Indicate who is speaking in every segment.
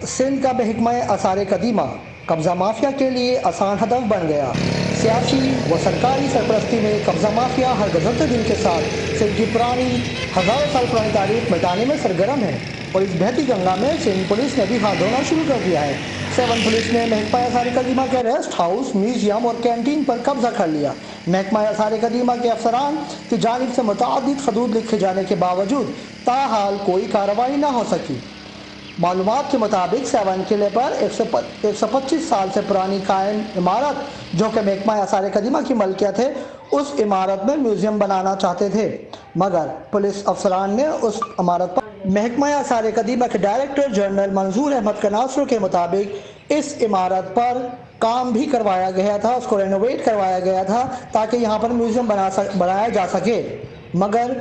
Speaker 1: سندھ کا محکمہ آثار قدیمہ قبضہ مافیا کے لیے آسان ہدف بن گیا۔ سیاسی و سرکاری سرپرستی میں قبضہ مافیا ہر گزرتے دن کے ساتھ سندھ کی پرانی ہزاروں سال پرانی تاریخ مٹانے میں سرگرم ہے، اور اس بہتی گنگا میں سندھ پولیس نے بھی ہاتھ دھونا شروع کر دیا ہے۔ 7 پولیس نے محکمہ آثار قدیمہ کے ریسٹ ہاؤس، میوزیم اور کینٹین پر قبضہ کر لیا۔ محکمہ آثار قدیمہ کے افسران کی جانب سے متعدد حدود لکھے جانے کے باوجود تاحال کوئی کارروائی نہ ہو سکی۔ معلومات کے مطابق 7 قلعے پر 125 سال سے پرانی قائم عمارت جو کہ محکمہ آثار قدیمہ کی ملکیت ہے، اس عمارت میں میوزیم بنانا چاہتے تھے، مگر پولیس افسران نے اس عمارت پر محکمہ آثار قدیمہ کے ڈائریکٹر جنرل منظور احمد کناسرو کے مطابق اس عمارت پر کام بھی کروایا گیا تھا، اس کو رینوویٹ کروایا گیا تھا تاکہ یہاں پر میوزیم بنایا جا سکے، مگر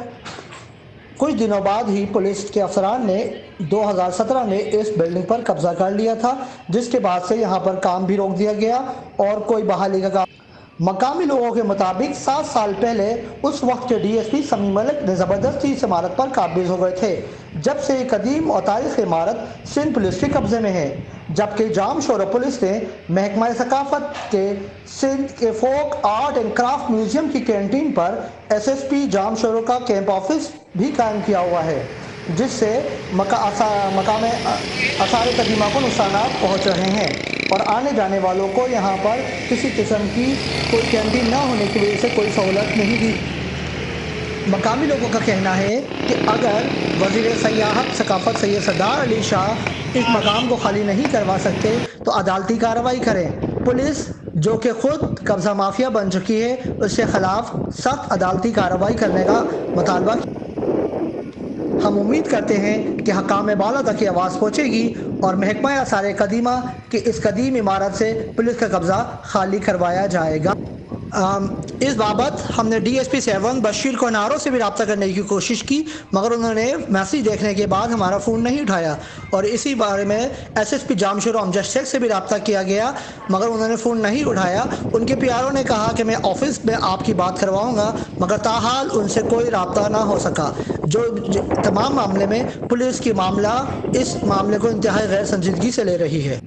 Speaker 1: کچھ دنوں بعد ہی پولیس کے افسران نے 2017 میں اس بلڈنگ پر قبضہ کر لیا تھا، جس کے بعد سے یہاں پر کام بھی روک دیا گیا اور کوئی بحالی کا کام۔ مقامی لوگوں کے مطابق 7 سال پہلے اس وقت کے ڈی ایس پی سمیع ملک نے زبردستی اس عمارت پر قابض ہو گئے تھے، جب سے یہ قدیم اور تاریخی عمارت سندھ پولیس کے قبضے میں ہے، جبکہ جام شورا پولیس نے محکمہ ثقافت کے سندھ کے folk art and craft museum کی کینٹین پر ایس ایس پی جام شورا کا کیمپ آفس بھی قائم کیا ہوا ہے، جس سے مقام آثار قدیمہ کو نقصانات پہنچ رہے ہیں، اور آنے جانے والوں کو یہاں پر کسی قسم کی کوئی کینٹین نہ ہونے کی وجہ سے کوئی سہولت نہیں دی۔ مقامی لوگوں کا کہنا ہے کہ اگر وزیر سیاحت ثقافت سید سردار علی شاہ اس مقام کو خالی نہیں کروا سکتے تو عدالتی کارروائی کریں۔ پولیس جو کہ خود قبضہ مافیا بن چکی ہے، اس کے خلاف سخت عدالتی کارروائی کرنے کا مطالبہ کیا۔ ہم امید کرتے ہیں کہ حکام بالا تک یہ آواز پہنچے گی اور محکمہ آثار قدیمہ کی اس قدیم عمارت سے پولیس کا قبضہ خالی کروایا جائے گا۔ اس بابت ہم نے ڈی ایس پی 7 بشیر کونارو سے بھی رابطہ کرنے کی کوشش کی، مگر انہوں نے میسیج دیکھنے کے بعد ہمارا فون نہیں اٹھایا، اور اسی بارے میں ایس ایس پی جام شورا امجد شیخ سے بھی رابطہ کیا گیا، مگر انہوں نے فون نہیں اٹھایا۔ ان کے پی آر او نے کہا کہ میں آفس میں آپ کی بات کرواؤں گا، مگر تاحال ان سے کوئی رابطہ نہ ہو سکا۔ تمام معاملے میں پولیس کی معاملہ اس معاملے کو انتہائی غیر سنجیدگی سے لے رہی ہے۔